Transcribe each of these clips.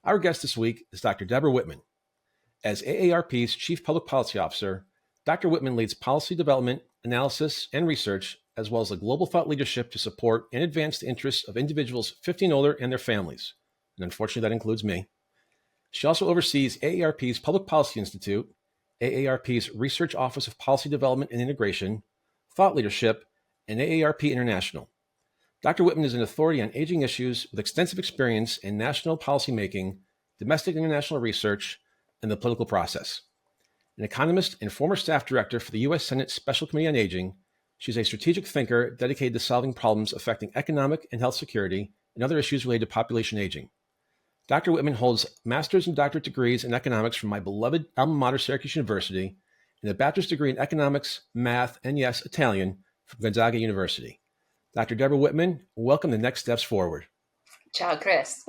Our guest this week is Dr. Debra Whitman. As AARP's Chief Public Policy Officer, Dr. Whitman leads policy development, analysis, and research, as well as the global thought leadership to support and advance the interests of individuals 50 and older and their families. And unfortunately, that includes me. She also oversees AARP's Public Policy Institute, AARP's Research Office of Policy Development and Integration, Thought Leadership, and AARP International. Dr. Whitman is an authority on aging issues with extensive experience in national policymaking, domestic and international research, and the political process. An economist and former staff director for the U.S. Senate Special Committee on Aging, she's a strategic thinker dedicated to solving problems affecting economic and health security and other issues related to population aging. Dr. Whitman holds master's and doctorate degrees in economics from my beloved alma mater, Syracuse University, and a bachelor's degree in economics, math, and yes, Italian from Gonzaga University. Dr. Debra Whitman, welcome to Next Steps Forward. Ciao, Chris.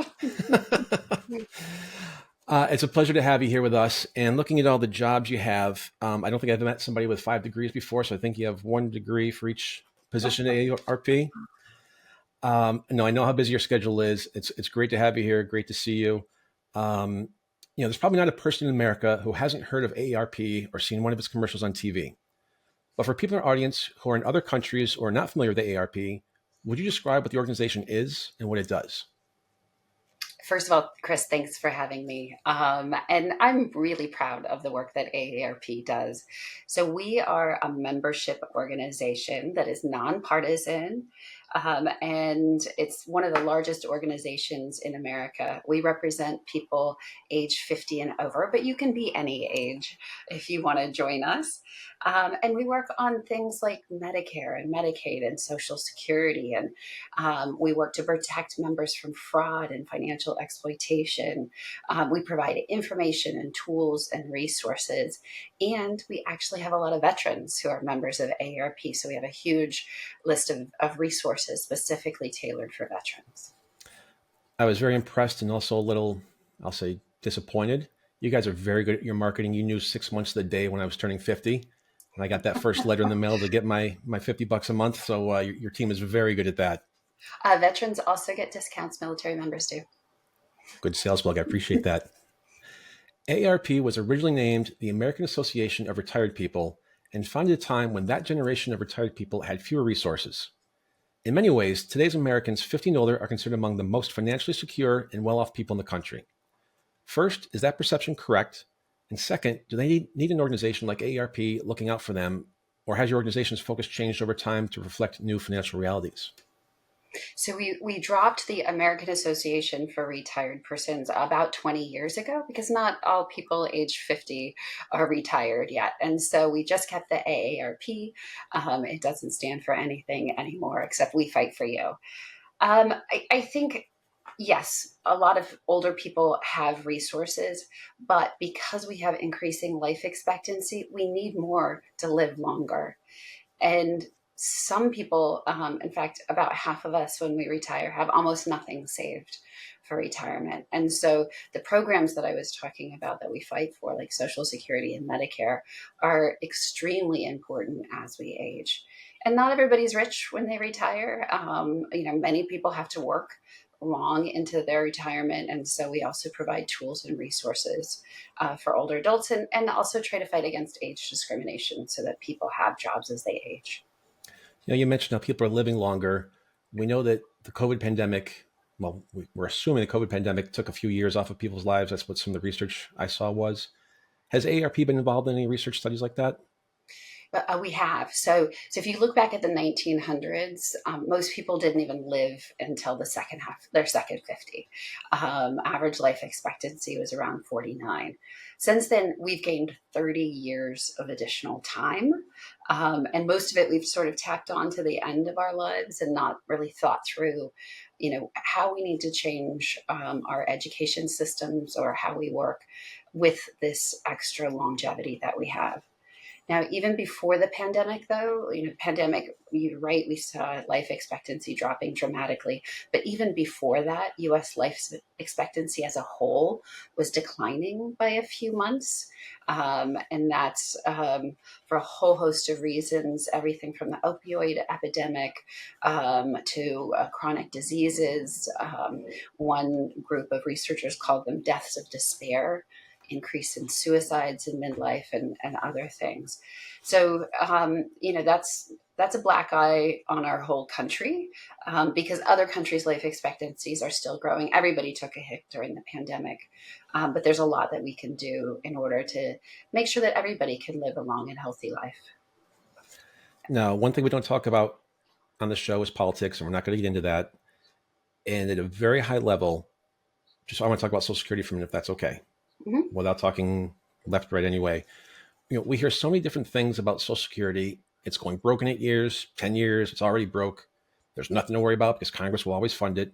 It's a pleasure to have you here with us. And looking at all the jobs you have, I don't think I've met somebody with 5 degrees before, so I think you have 1 degree for each position at AARP. No, I know how busy your schedule is. It's great to have you here. Great to see you. There's probably not a person in America who hasn't heard of AARP or seen one of its commercials on TV. But for people in our audience who are in other countries or are not familiar with AARP, would you describe what the organization is and what it does? First of all, Chris, thanks for having me. And I'm really proud of the work that AARP does. So we are a membership organization that is nonpartisan, and it's one of the largest organizations in America. We represent people age 50 and over, but you can be any age if you want to join us. And we work on things like Medicare and Medicaid and Social Security. And we work to protect members from fraud and financial exploitation. We provide information and tools and resources. And we actually have a lot of veterans who are members of AARP. So we have a huge list of resources specifically tailored for veterans. I was very impressed and also a little, I'll say, disappointed. You guys are very good at your marketing. You knew 6 months of the day when I was turning 50. And I got that first letter in the mail to get my $50 a month. So your team is very good at that. Veterans also get discounts. Military members do. Good sales plug. I appreciate that. AARP was originally named the American Association of Retired People and founded at a time when that generation of retired people had fewer resources. In many ways, today's Americans 50 and older are considered among the most financially secure and well-off people in the country. First, is that perception correct? And second, do they need an organization like AARP looking out for them, or has your organization's focus changed over time to reflect new financial realities? So we dropped the American Association for Retired Persons about 20 years ago because not all people age 50 are retired yet. And so we just kept the AARP. It doesn't stand for anything anymore except we fight for you. I think, yes, a lot of older people have resources, but because we have increasing life expectancy, we need more to live longer. And some people, in fact, about half of us when we retire have almost nothing saved for retirement. And so the programs that I was talking about that we fight for, like Social Security and Medicare, are extremely important as we age. And not everybody's rich when they retire. Many people have to work long into their retirement. And so we also provide tools and resources for older adults and also try to fight against age discrimination so that people have jobs as they age. You mentioned how people are living longer. We know that the COVID pandemic, we're assuming the COVID pandemic took a few years off of people's lives. That's what some of the research I saw was. Has AARP been involved in any research studies like that? We have. So if you look back at the 1900s, most people didn't even live until their second 50. Average life expectancy was around 49. Since then, we've gained 30 years of additional time. And most of it we've sort of tacked on to the end of our lives and not really thought through, how we need to change our education systems or how we work with this extra longevity that we have. Now, even before the pandemic, though, pandemic, you're right, we saw life expectancy dropping dramatically. But even before that, US life expectancy as a whole was declining by a few months. And that's for a whole host of reasons, everything from the opioid epidemic to chronic diseases. One group of researchers called them deaths of despair, increase in suicides in midlife, and other things. So, that's a black eye on our whole country, because other countries' life expectancies are still growing. Everybody took a hit during the pandemic, but there's a lot that we can do in order to make sure that everybody can live a long and healthy life. Now, one thing we don't talk about on the show is politics, and we're not going to get into that. And at a very high level, just I want to talk about Social Security for a minute, if that's okay, without talking left, right, anyway. We hear so many different things about Social Security. It's going broke in 8 years, 10 years. It's already broke. There's nothing to worry about because Congress will always fund it.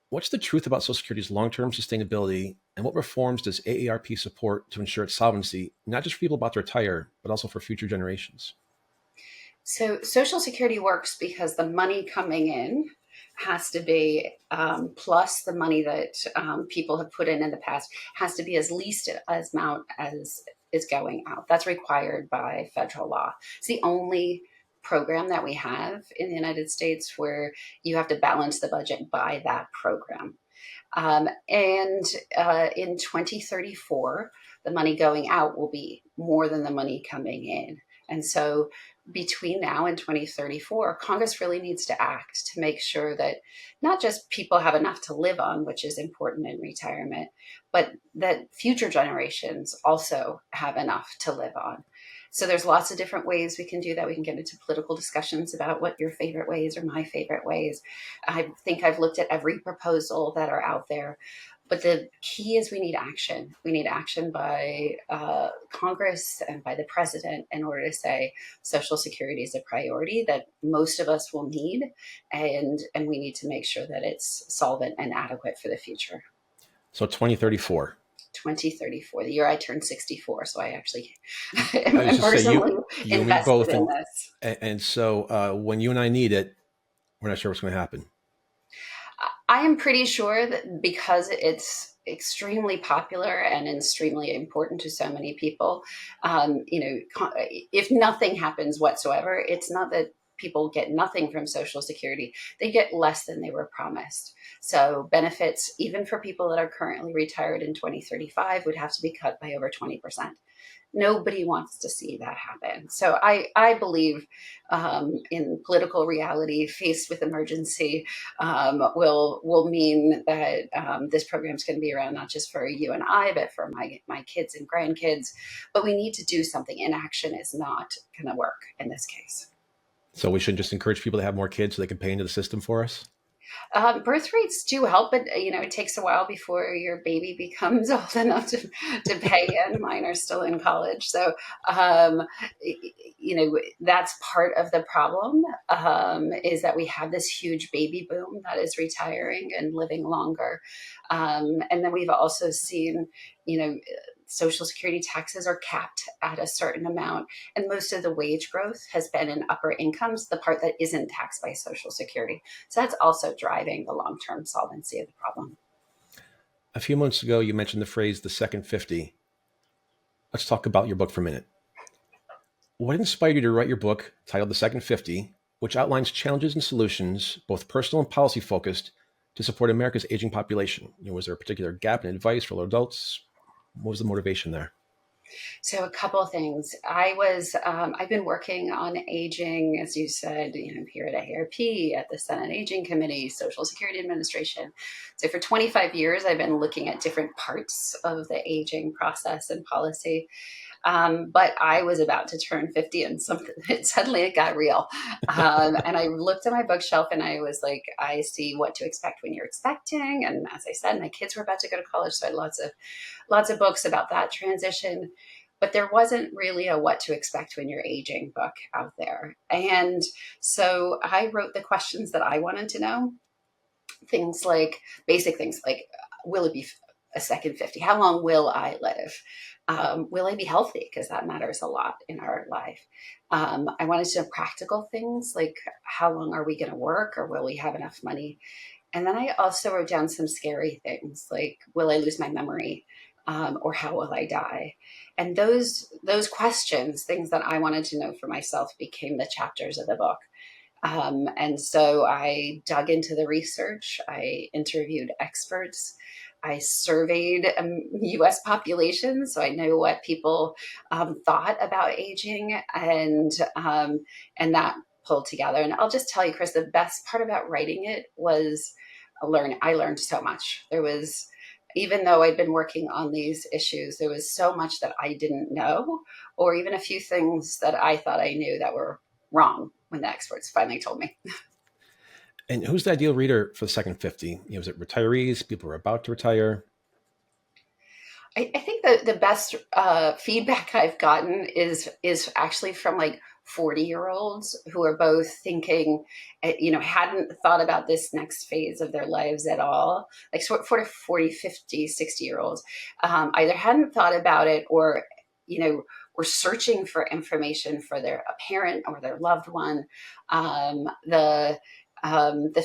What's the truth about Social Security's long-term sustainability, and what reforms does AARP support to ensure its solvency, not just for people about to retire, but also for future generations? So Social Security works because the money coming in has to be, plus the money that people have put in the past, has to be as least as amount as is going out. That's required by federal law. It's the only program that we have in the United States where you have to balance the budget by that program. And in 2034, the money going out will be more than the money coming in. And so between now and 2034, Congress really needs to act to make sure that not just people have enough to live on, which is important in retirement, but that future generations also have enough to live on. So there's lots of different ways we can do that. We can get into political discussions about what your favorite ways or my favorite ways. I think I've looked at every proposal that are out there. But the key is we need action. We need action by Congress and by the president in order to say Social Security is a priority that most of us will need, and we need to make sure that it's solvent and adequate for the future. So 2034. 2034, the year I turned 64. So I actually am personally you and me invested both, in this. And so when you and I need it, we're not sure what's going to happen. I am pretty sure that because it's extremely popular and extremely important to so many people, if nothing happens whatsoever, it's not that people get nothing from Social Security. They get less than they were promised. So benefits, even for people that are currently retired in 2035, would have to be cut by over 20%. Nobody wants to see that happen. So I believe in political reality faced with emergency will mean that this program is going to be around not just for you and I, but for my kids and grandkids. But we need to do something. Inaction is not going to work in this case. So we should just encourage people to have more kids so they can pay into the system for us? Birth rates do help, but it takes a while before your baby becomes old enough to pay in. Mine are still in college, so that's part of the problem. Is that we have this huge baby boom that is retiring and living longer, and then we've also seen, Social Security taxes are capped at a certain amount, and most of the wage growth has been in upper incomes, the part that isn't taxed by Social Security. So that's also driving the long-term solvency of the problem. A few months ago, you mentioned the phrase "the second 50." Let's talk about your book for a minute. What inspired you to write your book titled "The Second 50," which outlines challenges and solutions, both personal and policy focused, to support America's aging population? Was there a particular gap in advice for adults? What was the motivation there? So a couple of things. I've been working on aging, as you said, here at AARP, at the Senate Aging Committee, Social Security Administration. So for 25 years, I've been looking at different parts of the aging process and policy. But I was about to turn 50 and suddenly it got real. And I looked at my bookshelf and I was like, I see what to expect when you're expecting. And as I said, my kids were about to go to college. So I had lots of books about that transition. But there wasn't really a what to expect when you're aging book out there. And so I wrote the questions that I wanted to know. Basic things like, will it be a second 50? How long will I live? Will I be healthy? Because that matters a lot in our life. I wanted to know practical things like how long are we going to work, or will we have enough money? And then I also wrote down some scary things like, will I lose my memory? Or how will I die? And those questions, things that I wanted to know for myself, became the chapters of the book. And so I dug into the research. I interviewed experts. I surveyed U.S. population, so I know what people thought about aging, and that pulled together. And I'll just tell you, Chris, the best part about writing it was I learned so much. There was, even though I'd been working on these issues, there was so much that I didn't know, or even a few things that I thought I knew that were wrong when the experts finally told me. And who's the ideal reader for the second 50? Is it retirees, people who are about to retire? I think the best feedback I've gotten is actually from like 40-year-olds who are both thinking, hadn't thought about this next phase of their lives at all. Like sort of 40, 50, 60-year-olds either hadn't thought about it, or, were searching for information for a parent or their loved one. The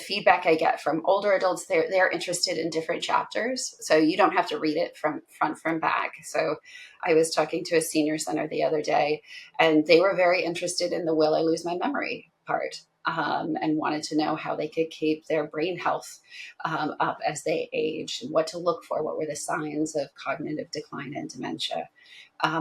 feedback I get from older adults, they're interested in different chapters, so you don't have to read it from front from back. So I was talking to a senior center the other day, and they were very interested in the will I lose my memory part, and wanted to know how they could keep their brain health up as they age, and what to look for, what were the signs of cognitive decline and dementia.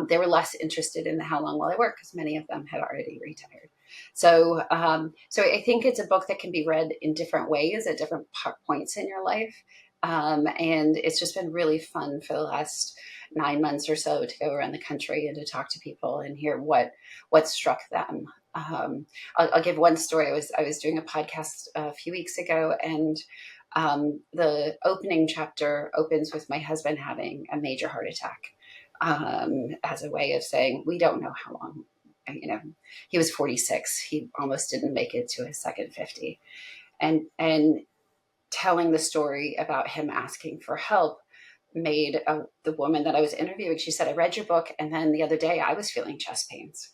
They were less interested in the how long will I work, because many of them had already retired. So I think it's a book that can be read in different ways at different points in your life. And it's just been really fun for the last 9 months or so to go around the country and to talk to people and hear what struck them. I'll give one story. I was doing a podcast a few weeks ago, and the opening chapter opens with my husband having a major heart attack, as a way of saying, we don't know how long. He was 46. He almost didn't make it to his second 50. And telling the story about him asking for help made the woman that I was interviewing, she said, I read your book, and then the other day I was feeling chest pains.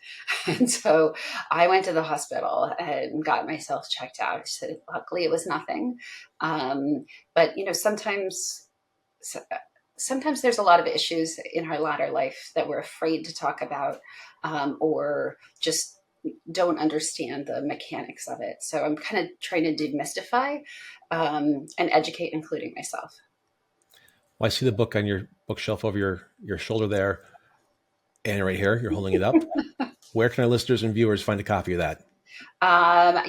And so I went to the hospital and got myself checked out. She said, luckily it was nothing. But, sometimes there's a lot of issues in our latter life that we're afraid to talk about, or just don't understand the mechanics of it. So I'm kind of trying to demystify and educate, including myself. Well, I see the book on your bookshelf over your shoulder there, and right here, you're holding it up. Where can our listeners and viewers find a copy of that?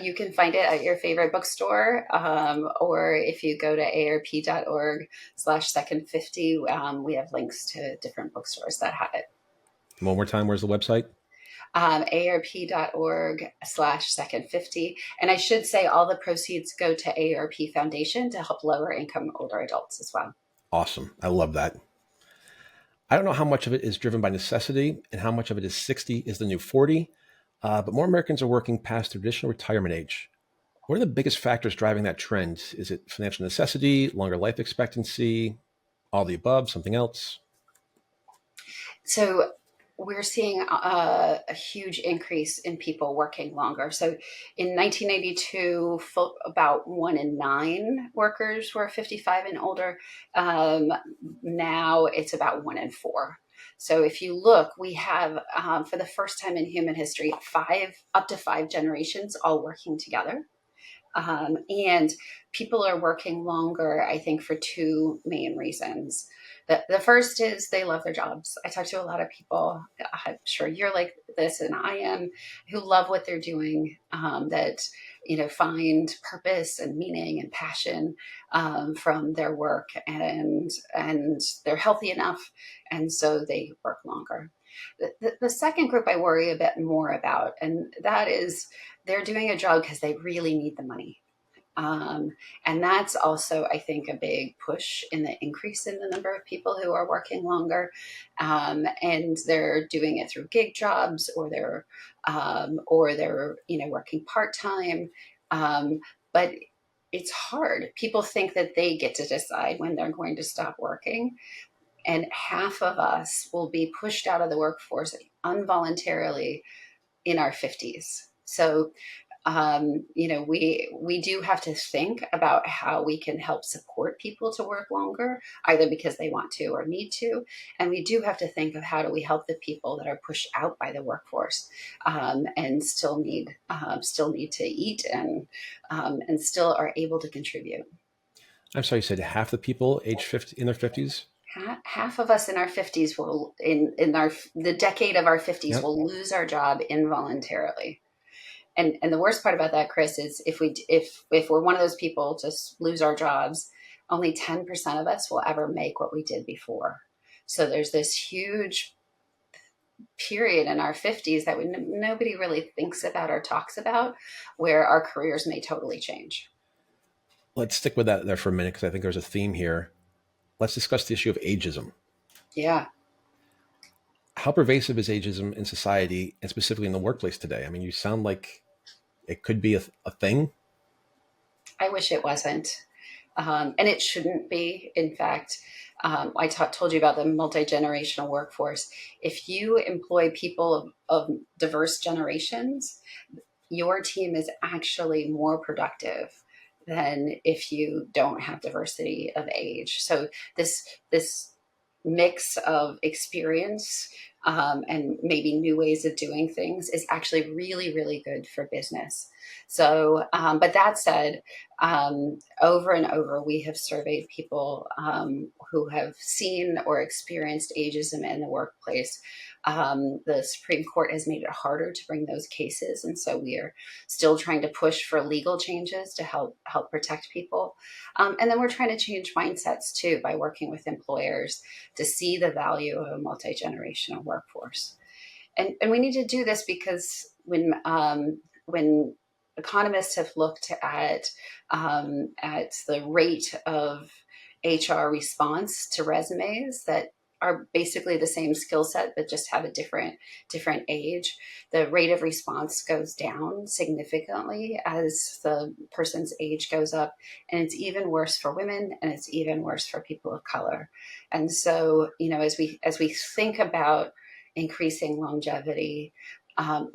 You can find it at your favorite bookstore, or if you go to aarp.org/second50, we have links to different bookstores that have it. One more time, where's the website? AARP.org/second50. And I should say all the proceeds go to AARP Foundation to help lower income older adults as well. Awesome. I love that. I don't know how much of it is driven by necessity and how much of it is 60 is the new 40, but more Americans are working past the traditional retirement age. What are the biggest factors driving that trend? Is it financial necessity, longer life expectancy, all the above, something else? So we're seeing a huge increase in people working longer. So in 1982, about 1 in 9 workers were 55 and older. Now it's about 1 in 4. So if you look, we have, for the first time in human history, up to 5 generations all working together. And people are working longer, I think, for 2 main reasons. The first is they love their jobs. I talk to a lot of people, I'm sure you're like this and I am, who love what they're doing, that find purpose and meaning and passion from their work, and they're healthy enough, and so they work longer. The second group I worry a bit more about, and that is they're doing a job because they really need the money. And that's also, I think, a big push in the increase in the number of people who are working longer. And they're doing it through gig jobs, or they're working part-time. But it's hard. People think that they get to decide when they're going to stop working. And half of us will be pushed out of the workforce involuntarily in our 50s. So we do have to think about how we can help support people to work longer, either because they want to or need to. And we do have to think of how do we help the people that are pushed out by the workforce, and still need to eat, and still are able to contribute. I'm sorry, you said half the people age 50 in their 50s? Half of us in our 50s will in our the decade of our 50s Yep. will lose our job involuntarily. And the worst part about that, Chris, is if we're one of those people to lose our jobs, only 10% of us will ever make what we did before. So there's this huge period in our 50s that nobody really thinks about or talks about, where our careers may totally change. Let's stick with that there for a minute, because I think there's a theme here. Let's discuss the issue of ageism. Yeah. How pervasive is ageism in society, and specifically in the workplace today? I mean, you sound like it could be a thing. I wish it wasn't. And it shouldn't be. In fact, I told you about the multi-generational workforce. If you employ people of diverse generations, your team is actually more productive than if you don't have diversity of age. So this mix of experience, and maybe new ways of doing things is actually really, really good for business. So, but that said, over and over, we have surveyed people who have seen or experienced ageism in the workplace. The Supreme Court has made it harder to bring those cases, and so we are still trying to push for legal changes to help protect people. And then we're trying to change mindsets too by working with employers to see the value of a multi-generational workforce. And we need to do this because when economists have looked at the rate of HR response to resumes that are basically the same skill set but just have a different age, the rate of response goes down significantly as the person's age goes up, and it's even worse for women, and it's even worse for people of color. And so, as we think about increasing longevity,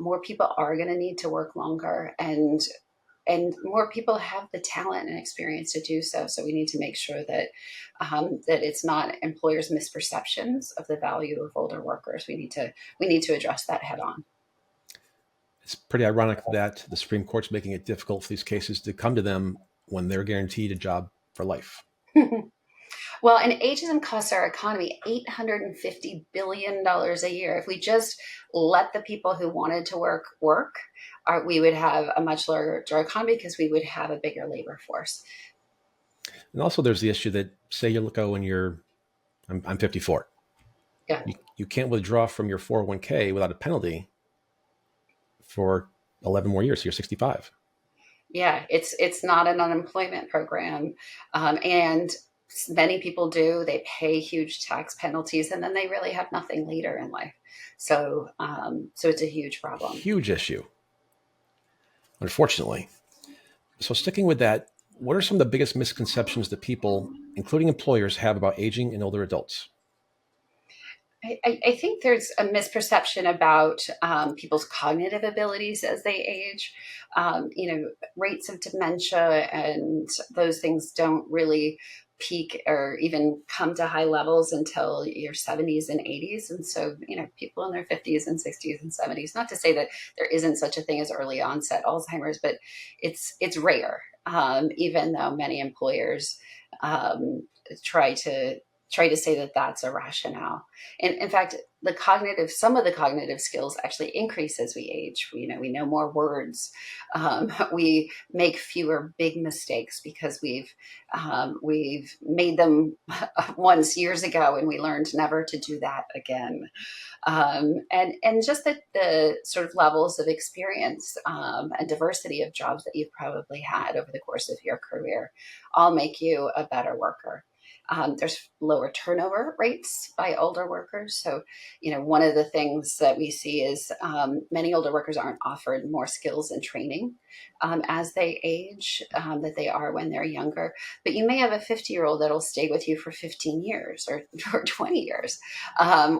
more people are going to need to work longer, and more people have the talent and experience to do so. So we need to make sure that that it's not employers' misperceptions of the value of older workers. We need to address that head on. It's pretty ironic that the Supreme Court's making it difficult for these cases to come to them when they're guaranteed a job for life. Well, and ageism costs our economy $850 billion a year. If we just let the people who wanted to work, we would have a much larger economy because we would have a bigger labor force. And also, there's the issue that, say you look when I'm 54. Yeah. You can't withdraw from your 401k without a penalty for 11 more years. So you're 65. Yeah, it's not an unemployment program, and many people do. They pay huge tax penalties, and then they really have nothing later in life. So, so it's a huge problem. Huge issue, unfortunately. So sticking with that, what are some of the biggest misconceptions that people, including employers, have about aging and older adults? I think there's a misperception about people's cognitive abilities as they age. Rates of dementia and those things don't really peak or even come to high levels until your 70s and 80s. And so, people in their 50s and 60s and 70s, not to say that there isn't such a thing as early onset Alzheimer's, but it's rare, even though many employers try to say that that's a rationale. And in fact, some of the cognitive skills actually increase as we age. We know more words. We make fewer big mistakes because we've made them once years ago, and we learned never to do that again. And just the sort of levels of experience and diversity of jobs that you've probably had over the course of your career all make you a better worker. There's lower turnover rates by older workers. So, one of the things that we see is many older workers aren't offered more skills and training as they age that they are when they're younger. But you may have a 50-year-old that'll stay with you for 15 years or 20 years,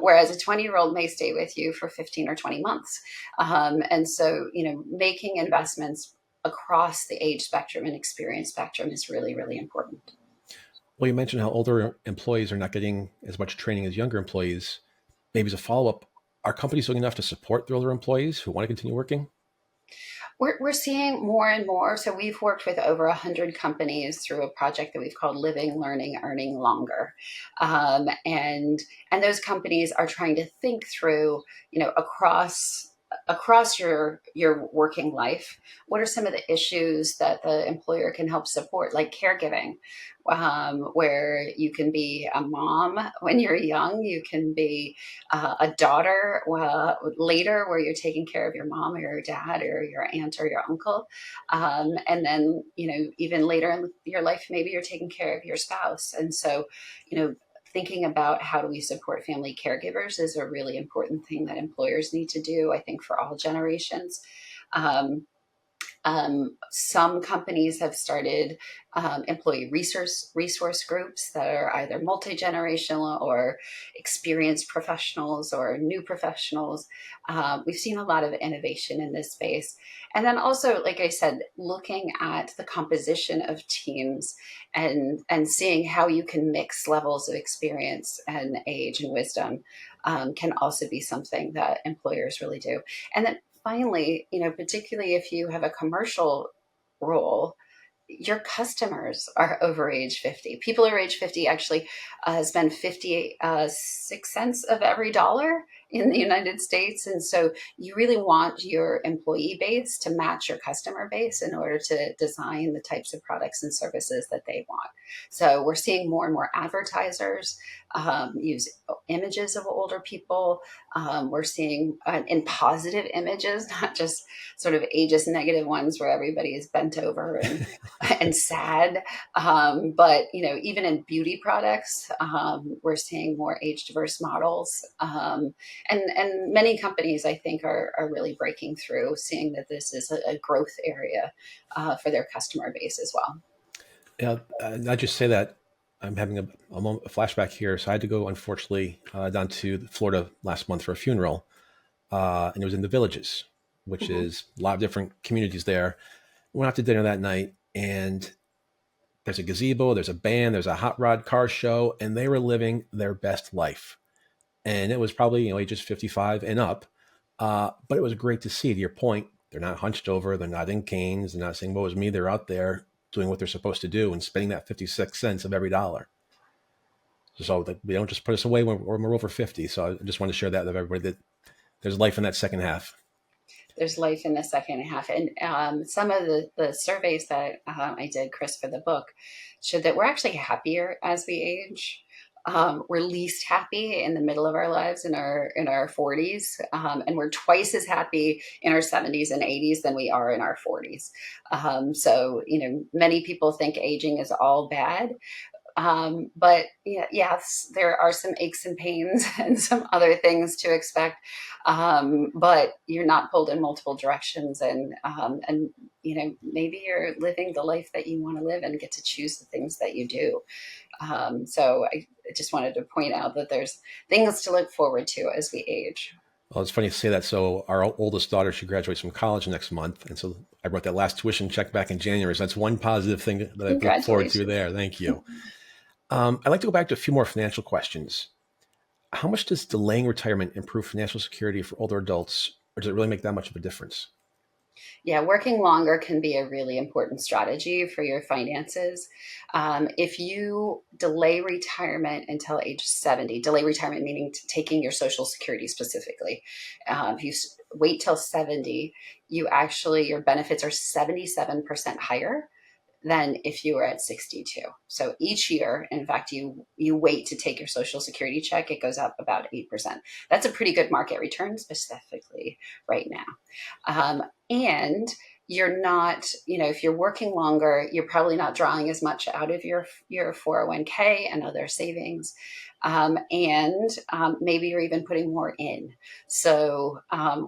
whereas a 20-year-old may stay with you for 15 or 20 months. And so, making investments across the age spectrum and experience spectrum is really, really important. Well, you mentioned how older employees are not getting as much training as younger employees. Maybe as a follow-up, are companies doing enough to support their older employees who want to continue working? We're seeing more and more. So we've worked with over 100 companies through a project that we've called Living, Learning, Earning Longer. And those companies are trying to think through, across your working life, what are some of the issues that the employer can help support, like caregiving, where you can be a mom when you're young, you can be a daughter later, where you're taking care of your mom or your dad or your aunt or your uncle, and then even later in your life, maybe you're taking care of your spouse. And so, thinking about how do we support family caregivers is a really important thing that employers need to do, I think, for all generations. Some companies have started employee resource groups that are either multi-generational or experienced professionals or new professionals. We've seen a lot of innovation in this space. And then also, like I said, looking at the composition of teams and seeing how you can mix levels of experience and age and wisdom can also be something that employers really do. And then finally, particularly if you have a commercial role, your customers are over age 50. People over age 50 actually spend 56 cents of every dollar in the United States. And so you really want your employee base to match your customer base in order to design the types of products and services that they want. So we're seeing more and more advertisers use images of older people. We're seeing in positive images, not just sort of ageist negative ones where everybody is bent over and sad. But even in beauty products, we're seeing more age diverse models. And many companies, I think, are really breaking through, seeing that this is a growth area for their customer base as well. Yeah, I just say that I'm having a flashback here. So I had to go, unfortunately, down to Florida last month for a funeral, and it was in the Villages, which Mhm. is a lot of different communities there. We went out to dinner that night, and there's a gazebo, there's a band, there's a hot rod car show, and they were living their best life. And it was probably ages 55 and up, but it was great to see. To your point, they're not hunched over, they're not in canes, they're not saying "woe is me." They're out there doing what they're supposed to do and spending that 56 cents of every dollar. So that they don't just put us away when we're over 50. So I just wanted to share that with everybody, that there's life in that second half. There's life in the second half. And some of the surveys that I did, Chris, for the book showed that we're actually happier as we age. We're least happy in the middle of our lives in our 40s, and we're twice as happy in our 70s and 80s than we are in our 40s. So many people think aging is all bad, but yeah, yes, there are some aches and pains and some other things to expect. But you're not pulled in multiple directions, and maybe you're living the life that you want to live and get to choose the things that you do. So I just wanted to point out that there's things to look forward to as we age. Well, it's funny to say that. So our oldest daughter, she graduates from college next month. And so I wrote that last tuition check back in January. So that's one positive thing that I look forward to there. Thank you. I'd like to go back to a few more financial questions. How much does delaying retirement improve financial security for older adults, or does it really make that much of a difference? Yeah, working longer can be a really important strategy for your finances. If you delay retirement until age 70, delay retirement meaning taking your Social Security specifically. If you wait till 70, your benefits are 77% higher than if you were at 62. So each year, in fact, you wait to take your Social Security check, it goes up about 8%. That's a pretty good market return, specifically right now. And you're not, if you're working longer, you're probably not drawing as much out of your 401k and other savings. And maybe you're even putting more in. So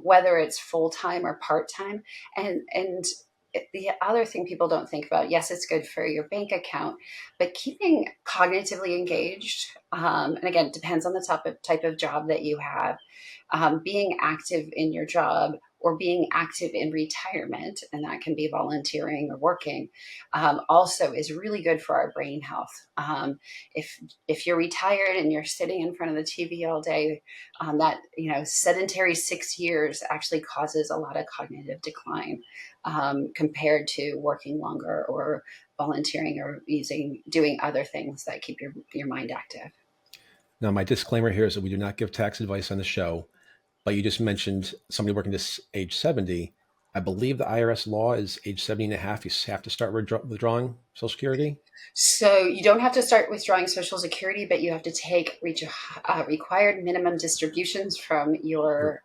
whether it's full-time or part-time, and the other thing people don't think about, yes, it's good for your bank account, but keeping cognitively engaged, and again, it depends on the type of job that you have, being active in your job or being active in retirement, and that can be volunteering or working, also is really good for our brain health. If you're retired and you're sitting in front of the TV all day, that sedentary 6 years actually causes a lot of cognitive decline compared to working longer or volunteering or doing other things that keep your mind active. Now, my disclaimer here is that we do not give tax advice on the show, but you just mentioned somebody working to age 70. I believe the IRS law is age 70 and a half. You have to start withdrawing Social Security. So you don't have to start withdrawing Social Security, but you have to take required minimum distributions from your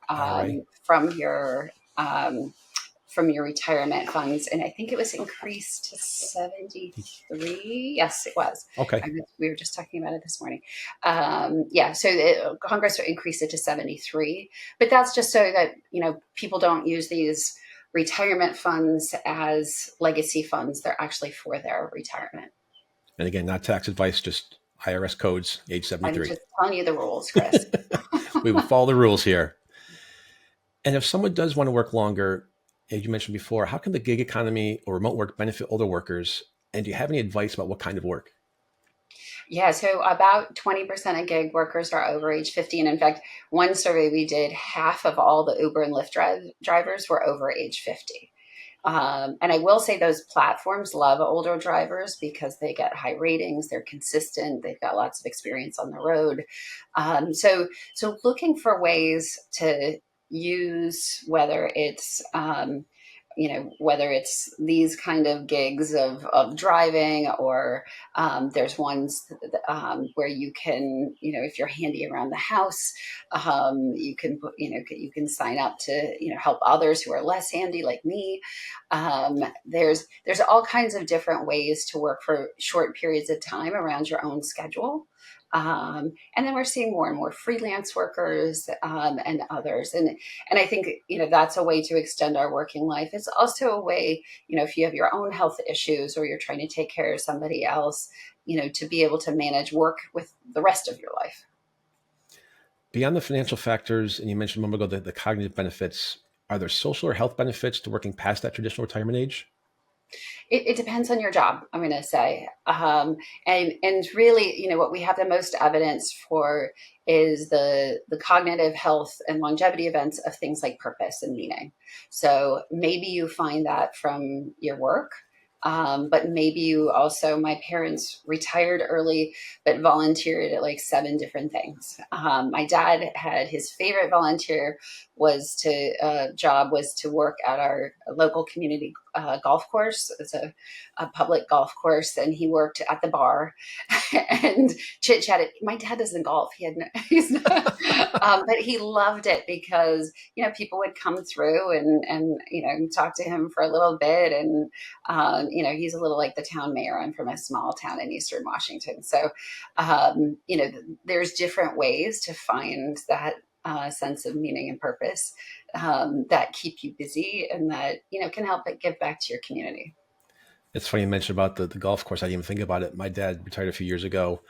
retirement funds, and I think it was increased to 73. Yes, it was. Okay. We were just talking about it this morning. Congress increased it to 73, but that's just so that people don't use these retirement funds as legacy funds. They're actually for their retirement. And again, not tax advice, just IRS codes, age 73. I'm just telling you the rules, Chris. We will follow the rules here. And if someone does want to work longer, as you mentioned before, how can the gig economy or remote work benefit older workers? And do you have any advice about what kind of work? Yeah, so about 20% of gig workers are over age 50. And in fact, one survey we did, half of all the Uber and Lyft drivers were over age 50. And I will say those platforms love older drivers because they get high ratings, they're consistent, they've got lots of experience on the road. So looking for ways to use, whether it's these kind of gigs of driving, or there's ones where you can, if you're handy around the house, you can sign up to, help others who are less handy like me. There's all kinds of different ways to work for short periods of time around your own schedule. And then we're seeing more and more freelance workers and others. And I think, that's a way to extend our working life. It's also a way, if you have your own health issues or you're trying to take care of somebody else, to be able to manage work with the rest of your life. Beyond the financial factors, and you mentioned a moment ago the cognitive benefits, are there social or health benefits to working past that traditional retirement age? It depends on your job, I'm going to say. And really, what we have the most evidence for is the cognitive health and longevity events of things like purpose and meaning. So maybe you find that from your work. But maybe you also, my parents retired early, but volunteered at like 7 different things. My dad had his favorite volunteer job was to work at our local community golf course. It's a public golf course, and he worked at the bar and chit chatted. My dad doesn't golf; he's not, but he loved it because people would come through and talk to him for a little bit, and he's a little like the town mayor. I'm from a small town in Eastern Washington, so there's different ways to find that sense of meaning and purpose that keep you busy and that can help it give back to your community. It's funny you mentioned about the golf course. I didn't even think about it. My dad retired a few years ago,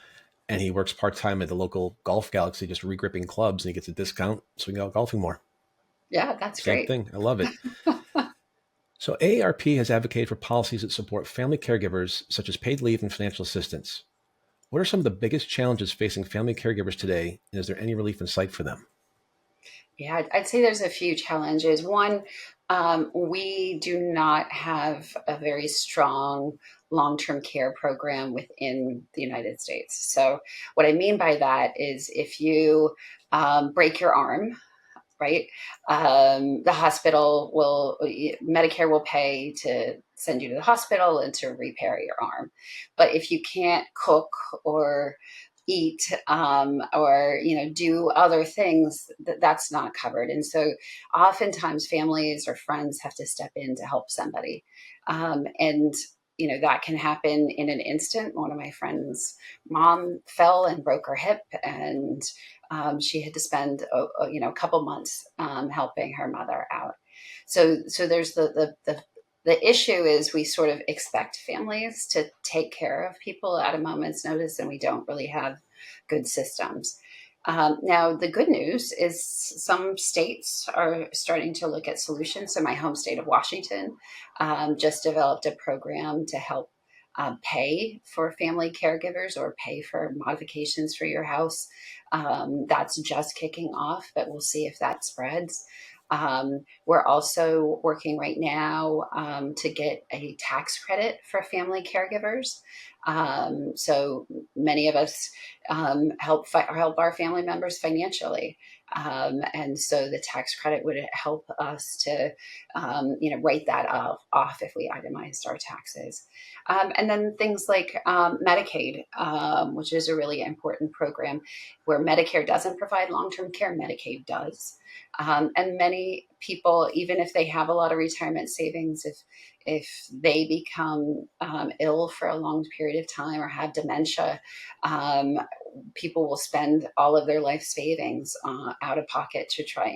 and he works part-time at the local golf galaxy, just regripping clubs, and he gets a discount so we can go out golfing more. Yeah, that's Same great. thing. I love it. So AARP has advocated for policies that support family caregivers, such as paid leave and financial assistance. What are some of the biggest challenges facing family caregivers today, and is there any relief in sight for them? Yeah, I'd say there's a few challenges. One, we do not have a very strong long-term care program within the United States. So what I mean by that is if you break your arm, right, the Medicare will pay to send you to the hospital and to repair your arm. But if you can't cook or eat, or do other things, that's not covered. And so oftentimes families or friends have to step in to help somebody, and that can happen in an instant. One of my friends' mom fell and broke her hip, and she had to spend a couple months helping her mother out. So there's the issue is we sort of expect families to take care of people at a moment's notice, and we don't really have good systems. Now, the good news is some states are starting to look at solutions. So my home state of Washington just developed a program to help pay for family caregivers or pay for modifications for your house. That's just kicking off, but we'll see if that spreads. We're also working right now to get a tax credit for family caregivers. So many of us help our family members financially. And so the tax credit would help us to, write that off if we itemized our taxes. And then things like Medicaid, which is a really important program where Medicare doesn't provide long-term care, Medicaid does. And many people, even if they have a lot of retirement savings, if they become ill for a long period of time or have dementia, people will spend all of their life savings out of pocket to try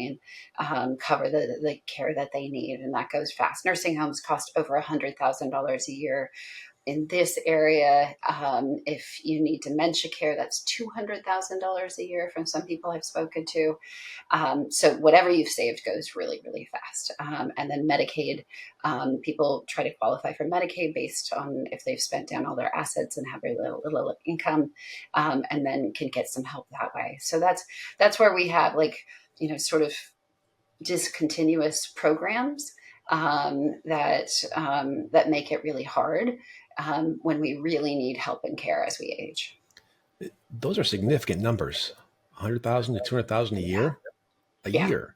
and cover the care that they need. And that goes fast. Nursing homes cost over $100,000 a year. In this area, if you need dementia care, that's $200,000 a year from some people I've spoken to. So whatever you've saved goes really, really fast. And then Medicaid, people try to qualify for Medicaid based on if they've spent down all their assets and have very little income, and then can get some help that way. So that's where we have sort of discontinuous programs that make it really hard when we really need help and care as we age. Those are significant numbers. 100,000 to 200,000 a year? A year.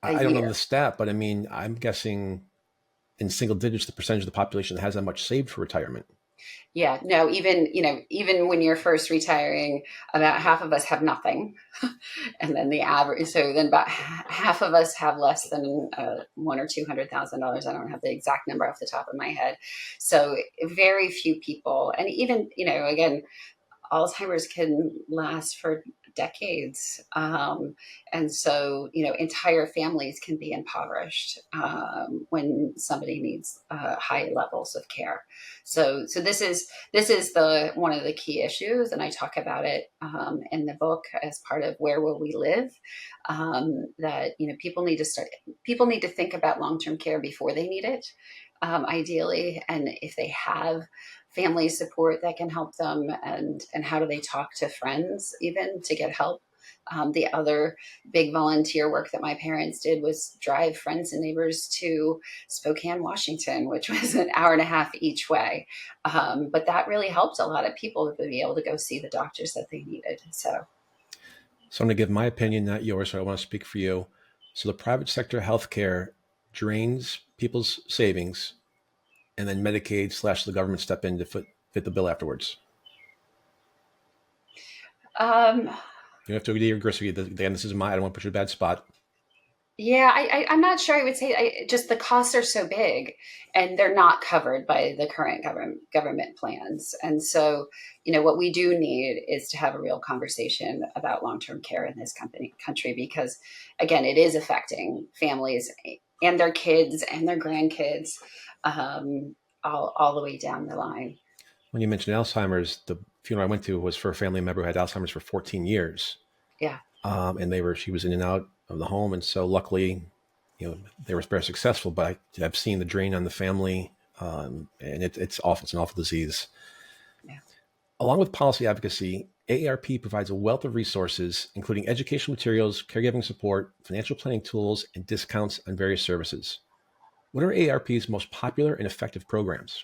I don't know the stat, but I mean, I'm guessing in single digits, the percentage of the population that has that much saved for retirement. Yeah, no, even when you're first retiring, about half of us have nothing. And then the average, so then about half of us have less than one or $200,000. I don't have the exact number off the top of my head. So very few people, and even, again, Alzheimer's can last for decades. And so, entire families can be impoverished when somebody needs high levels of care. So this is the one of the key issues, and I talk about it in the book as part of Where Will We Live? That people need to think about long-term care before they need it, ideally, and if they have family support that can help them, and how do they talk to friends even to get help. The other big volunteer work that my parents did was drive friends and neighbors to Spokane, Washington, which was an hour and a half each way. But that really helped a lot of people to be able to go see the doctors that they needed. So I'm going to give my opinion, not yours, so I want to speak for you. So the private sector healthcare drains people's savings, and then Medicaid / the government step in to fit the bill afterwards. You have to agree. Again, this is I don't want to put you in a bad spot. Yeah, I'm not sure. I would say just the costs are so big, and they're not covered by the current government plans. And so, what we do need is to have a real conversation about long-term care in this country, because, again, it is affecting families and their kids and their grandkids, all the way down the line. When you mentioned Alzheimer's, the funeral I went to was for a family member who had Alzheimer's for 14 years. Yeah. And she was in and out of the home. And so luckily, they were very successful, but I've seen the drain on the family, and it's awful. It's an awful disease. Yeah. Along with policy advocacy, AARP provides a wealth of resources, including educational materials, caregiving support, financial planning tools, and discounts on various services. What are AARP's most popular and effective programs?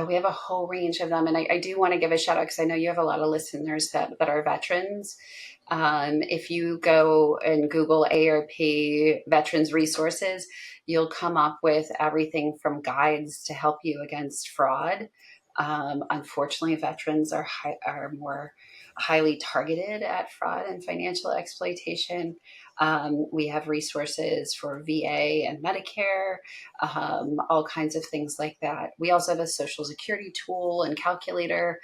We have a whole range of them. And I do want to give a shout out, because I know you have a lot of listeners that are veterans. If you go and Google AARP veterans resources, you'll come up with everything from guides to help you against fraud, Unfortunately, veterans are more highly targeted at fraud and financial exploitation. We have resources for VA and Medicare, all kinds of things like that. We also have a Social Security tool and calculator.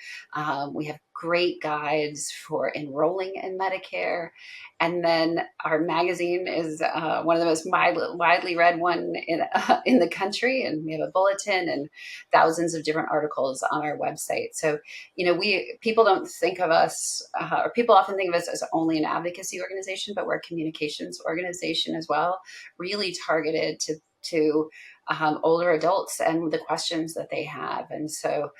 We have great guides for enrolling in Medicare. And then our magazine is one of the most widely read one in the country. And we have a bulletin and thousands of different articles on our website. So, people don't think of us, or people often think of us as only an advocacy organization, but we're a communications organization as well, really targeted to older adults and the questions that they have. And so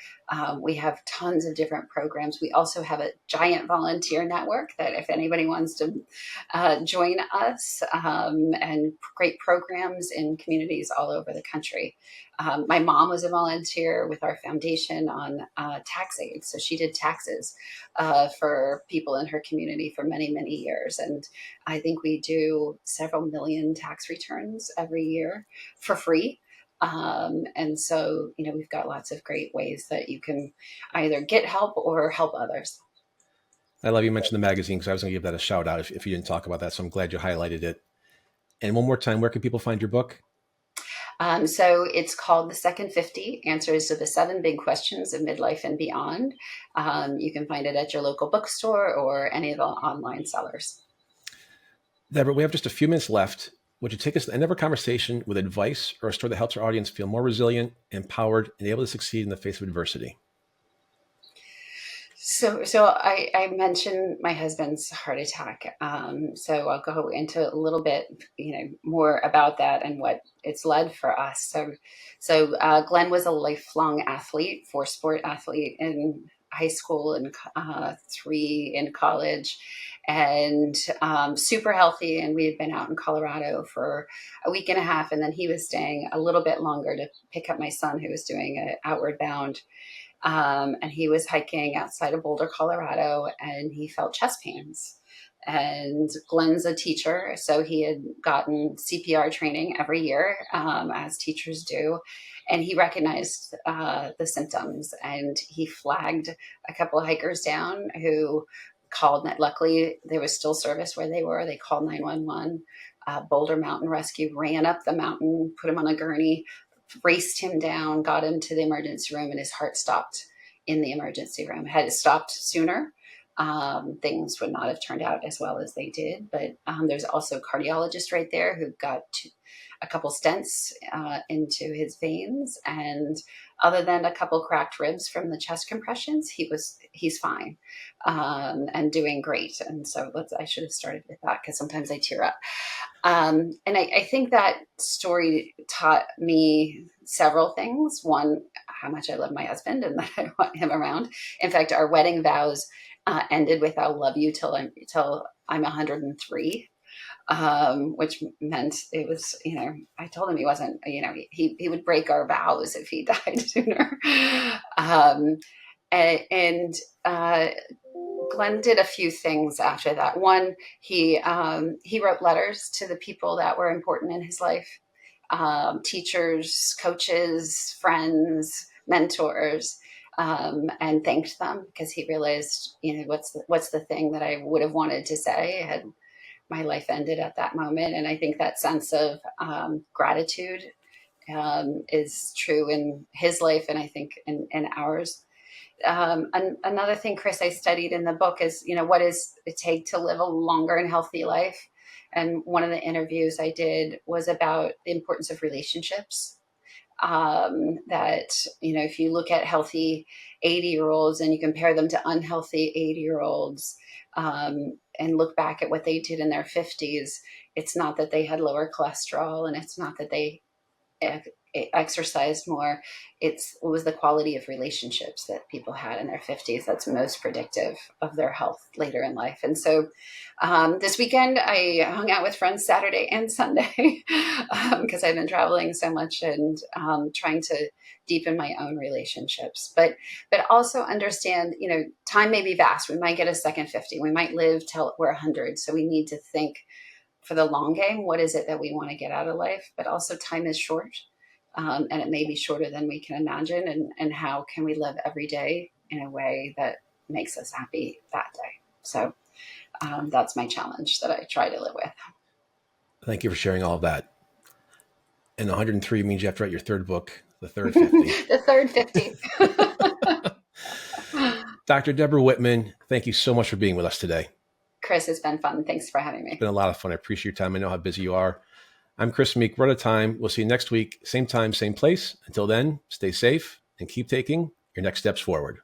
we have tons of different programs. We also have a giant volunteer network that if anybody wants to join us, and great programs in communities all over the country. My mom was a volunteer with our foundation on tax aid. So she did taxes for people in her community for many, many years. And I think we do several million tax returns every year for free. And so, we've got lots of great ways that you can either get help or help others. I love you mentioned the magazine because I was going to give that a shout out if you didn't talk about that. So I'm glad you highlighted it. And one more time, where can people find your book? So it's called The Second 50, Answers to the 7 Big Questions of Midlife and Beyond. You can find it at your local bookstore or any of the online sellers. Debra, we have just a few minutes left. Would you take us to the end of our conversation with advice or a story that helps our audience feel more resilient, empowered, and able to succeed in the face of adversity? So I mentioned my husband's heart attack. So I'll go into a little bit, more about that and what it's led for us. So Glenn was a lifelong athlete, 4-sport athlete in high school and 3 in college, and super healthy. And we had been out in Colorado for a week and a half, and then he was staying a little bit longer to pick up my son, who was doing an outward bound. And he was hiking outside of Boulder, Colorado, and he felt chest pains. And Glenn's a teacher, so he had gotten CPR training every year, as teachers do. And he recognized the symptoms, and he flagged a couple of hikers down who called. Luckily, there was still service where they were. They called 911. Boulder Mountain Rescue ran up the mountain, put him on a gurney, raced him down, got him to the emergency room, and his heart stopped in the emergency room. Had it stopped sooner, things would not have turned out as well as they did. But there's also a cardiologist right there who got a couple stents into his veins, and other than a couple cracked ribs from the chest compressions, he's fine, and doing great. And so I should have started with that because sometimes I tear up. And I think that story taught me several things. One, how much I love my husband and that I want him around. In fact, our wedding vows ended with "I'll love you till I'm 103." Which meant it was, I told him he wasn't, he would break our vows if he died sooner. And Glenn did a few things after that. One, he wrote letters to the people that were important in his life, teachers, coaches, friends, mentors, and thanked them because he realized, what's the thing that I would have wanted to say had my life ended at that moment. And I think that sense of gratitude is true in his life, and I think in ours. Another thing, Chris, I studied in the book is, what does it take to live a longer and healthy life? And one of the interviews I did was about the importance of relationships. That, if you look at healthy 80-year-olds and you compare them to unhealthy 80-year-olds, and look back at what they did in their 50s, it's not that they had lower cholesterol, and it's not that they exercised more. It was the quality of relationships that people had in their 50s that's most predictive of their health later in life. And so this weekend I hung out with friends Saturday and Sunday because I've been traveling so much and trying to deepen my own relationships, but also understand, time may be vast. We might get a second 50. We might live till we're 100. So we need to think for the long game, what is it that we want to get out of life? But also time is short. and it may be shorter than we can imagine. And how can we live every day in a way that makes us happy that day? So that's my challenge that I try to live with. Thank you for sharing all of that. And 103 means you have to write your third book, the third 50. The third 50. Dr. Debra Whitman, thank you so much for being with us today. Chris, it's been fun. Thanks for having me. It's been a lot of fun. I appreciate your time. I know how busy you are. I'm Chris Meek. We're out of time. We'll see you next week. Same time, same place. Until then, stay safe and keep taking your next steps forward.